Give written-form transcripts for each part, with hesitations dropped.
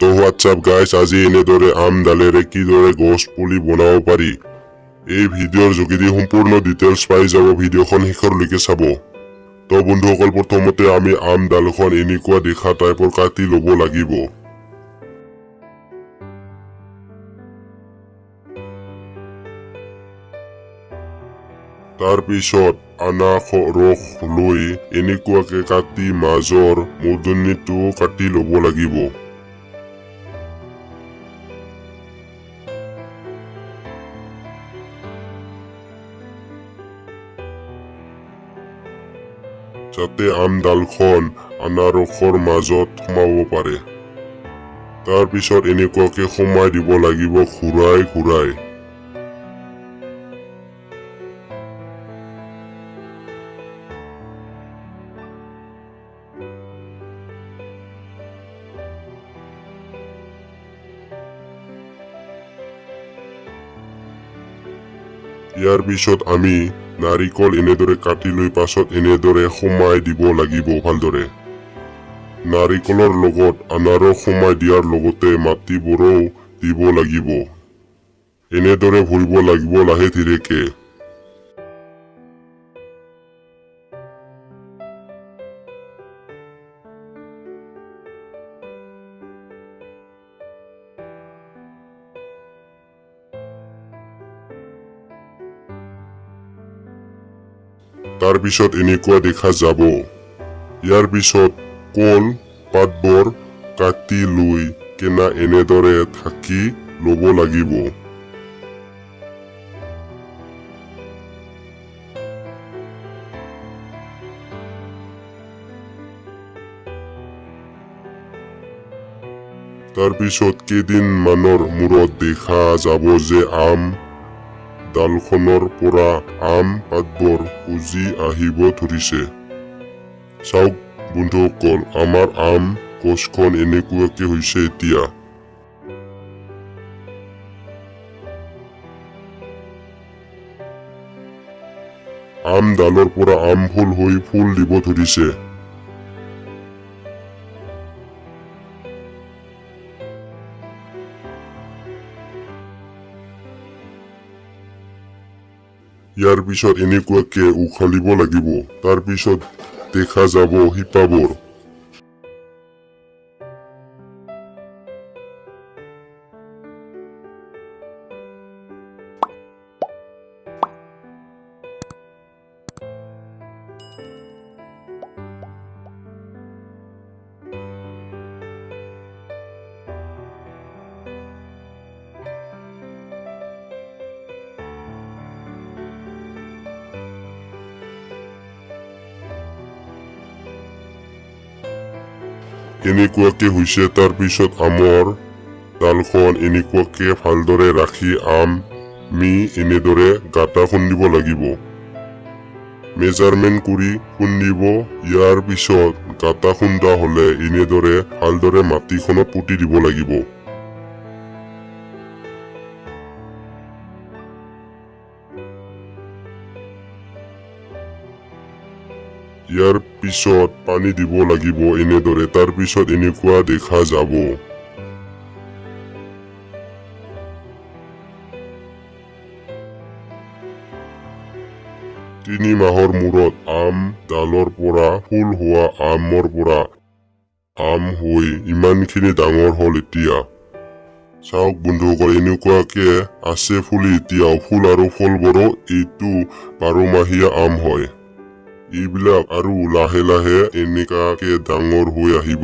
তো WhatsApp guys, আজি এনেদৰে আম ডালেৰে কিদৰে গছ পুলি বনাব পাৰি এই ভিডিঅ'ৰ যোগেদি সম্পূৰ্ণ ডিটেইলছ পাই যাব। ভিডিঅ'খন শেষলৈকে চাব। তো বন্ধুসকল, প্ৰথমতে আমি আম ডালখন এনেকুৱা দেখা টাইপৰ কাটি ল'ব লাগিব। তাৰ পিছত আনাৰস ৰস লৈ এনেকুৱাকে কাটি মাজৰ মূৰধনিটো কাটি ল'ব লাগিব। যাতে আম ডালখন আনাৰসৰ মাজত সোমাব পাৰে। তাৰ পিছত এনেকুৱাকে সোমাই দিব লাগিব ঘূৰাই ঘূৰাই। ইয়াৰ পিছত আমি নাৰিকল এনেদৰে কাটি লৈ পাছত এনেদৰে সোমাই দিব লাগিব ভালদৰে। নাৰিকলৰ লগত আনাৰস সোমাই দিয়াৰ লগতে মাটিবোৰো দিব লাগিব। এনেদৰে ভৰিব লাগিব লাহে ধীৰেকে। তাৰ পিছত এনেকুৱা দেখা যাব। ইয়াৰ পিছত কল পাতবোৰ কাটি লৈ কেনা এনেদৰে ঢাকি ল'ব লাগিব। তাৰ পিছত কেইদিনমানৰ মূৰত দেখা যাব যে আম ডালখনৰ পৰা আম পাতবোৰ উজি আহিব ধৰিছে। চাওক বন্ধুসকল, আমাৰ আম গছখন এনেকুৱাকে হৈছে এতিয়া। আম ডালৰ পৰা আম ফুল হৈ ফুল দিব ধৰিছে। ইয়াৰ পিছত এনেকুৱাকে উঘালিব লাগিব। তাৰ পিছত দেখা যাব শিপাবোৰ। এনেকুৱাকে হৈছে। তাৰ পিছত আমৰ ডালখন এনেকুৱাকে ভালদৰে ৰাখি আমি এনেদৰে গাঁটা খুন্দিব লাগিব। মেজাৰমেণ্ট কৰি খুন্দিব। ইয়াৰ পিছত গাঁটা খুন্দা হলে এনেদৰে ভালদৰে মাটিখনত পুতি দিব লাগিব। ইয়াৰ পিছত পানী দিব লাগিব এনেদৰে। তাৰ পিছত এনেকুৱা দেখা যাব। 3 মাহৰ মূৰত আম ডালৰ পৰা ফুল হোৱা আমৰ পৰা আম হৈ ইমানখিনি ডাঙৰ হল এতিয়া। চাওক বন্ধুসকল, এনেকুৱাকে আছে ফুলি এতিয়াও। ফুল আৰু ফলবোৰো এইটো 12 মাহীয়া আম হয়। এইবিলাক আৰু লাহে লাহে এনেকাকে ডাঙৰ হৈ আহিব।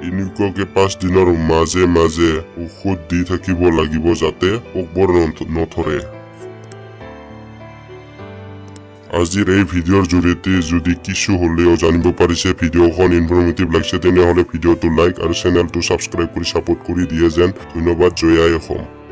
এনেকুৱাকে 5 দিনৰ মাজে মাজে ঔষধ দি থাকিব লাগিব যাতে পোকবোৰ নধৰে। আজিৰ এই ভিডিঅ'ৰ জৰিয়তে যদি কিছু হলেও জানিব পাৰিছে, ভিডিঅ'খন ইনফৰমেটিভ লাগিছে, তেনেহলে ভিডিঅ'টো লাইক আৰু চেনেলটো সাবস্ক্ৰাইব কৰি সাপোৰ্ট কৰি দিয়ে যেন। ধন্যবাদ। জয় আই অসম।